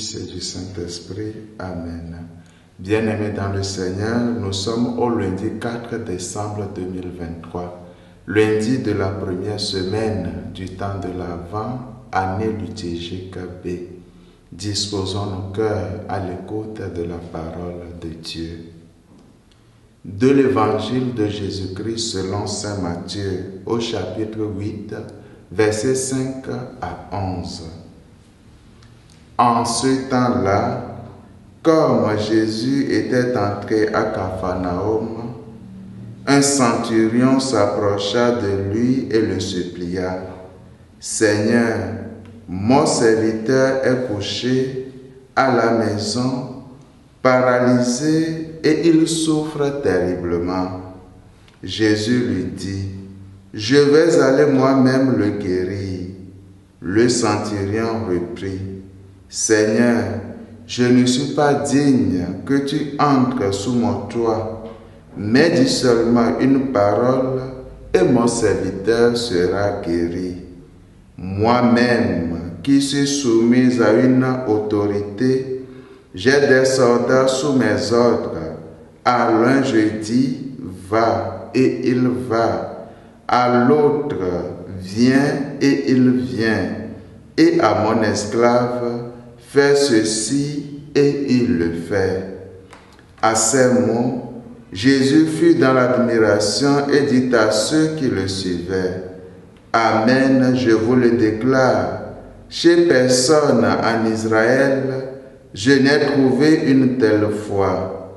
Fils et du Saint-Esprit. Amen. Bien-aimés dans le Seigneur, nous sommes au lundi 4 décembre 2023, lundi de la première semaine du temps de l'Avent, année liturgique B. Disposons nos cœurs à l'écoute de la parole de Dieu. De l'Évangile de Jésus-Christ selon saint Matthieu, au chapitre 8, versets 5 à 11. En ce temps-là, comme Jésus était entré à Capharnaüm, un centurion s'approcha de lui et le supplia. « Seigneur, mon serviteur est couché à la maison, paralysé, et il souffre terriblement. » Jésus lui dit, « Je vais aller moi-même le guérir. » Le centurion reprit, « Seigneur, je ne suis pas digne que tu entres sous mon toit, mais dis seulement une parole et mon serviteur sera guéri. Moi-même, qui suis soumise à une autorité, j'ai des soldats sous mes ordres. À l'un je dis, va, et il va. À l'autre, viens, et il vient. Et à mon esclave, fais ceci, et il le fait. » À ces mots, Jésus fut dans l'admiration et dit à ceux qui le suivaient, « Amen, je vous le déclare, chez personne en Israël, je n'ai trouvé une telle foi.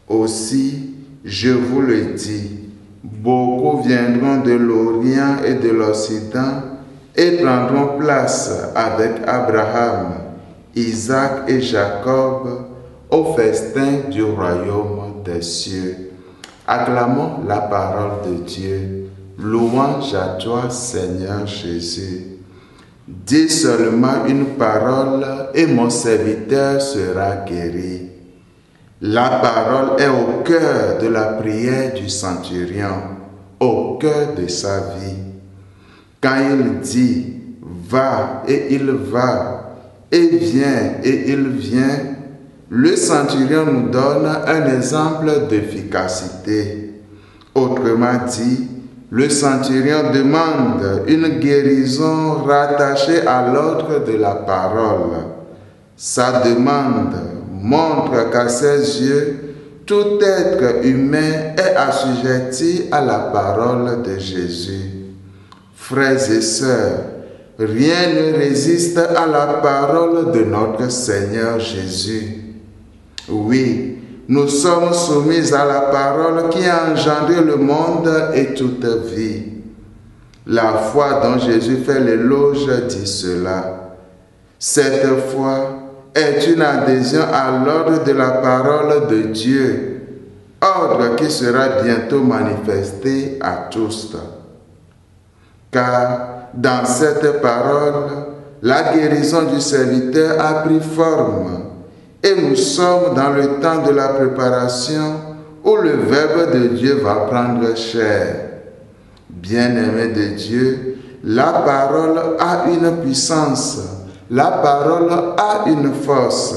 Aussi, je vous le dis, beaucoup viendront de l'Orient et de l'Occident et prendront place avec Abraham, Isaac et Jacob au festin du royaume des cieux. » Acclamons la parole de Dieu. Louange à toi, Seigneur Jésus. Dis seulement une parole et mon serviteur sera guéri. La parole est au cœur de la prière du centurion, au cœur de sa vie. Quand il dit « va » et il va, et viens et il vient, le centurion nous donne un exemple d'efficacité. Autrement dit, le centurion demande une guérison rattachée à l'ordre de la parole. Sa demande montre qu'à ses yeux, tout être humain est assujetti à la parole de Jésus. Frères et sœurs, rien ne résiste à la parole de notre Seigneur Jésus. Oui, nous sommes soumis à la parole qui a engendré le monde et toute vie. La foi dont Jésus fait l'éloge dit cela. Cette foi est une adhésion à l'ordre de la parole de Dieu, ordre qui sera bientôt manifesté à tous. Car dans cette parole, la guérison du serviteur a pris forme et nous sommes dans le temps de la préparation où le Verbe de Dieu va prendre chair. Bien-aimés de Dieu, la parole a une puissance, la parole a une force.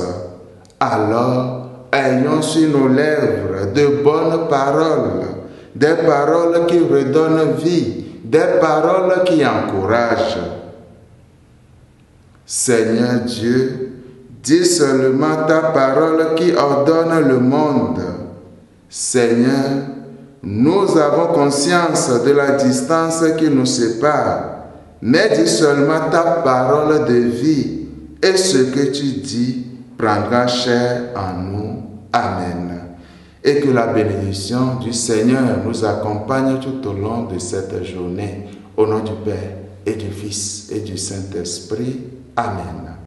Alors, ayons sur nos lèvres de bonnes paroles, des paroles qui redonnent vie, des paroles qui encouragent. Seigneur Dieu, dis seulement ta parole qui ordonne le monde. Seigneur, nous avons conscience de la distance qui nous sépare, mais dis seulement ta parole de vie, et ce que tu dis prendra chair en nous. Amen. Et que la bénédiction du Seigneur nous accompagne tout au long de cette journée. Au nom du Père et du Fils et du Saint-Esprit. Amen.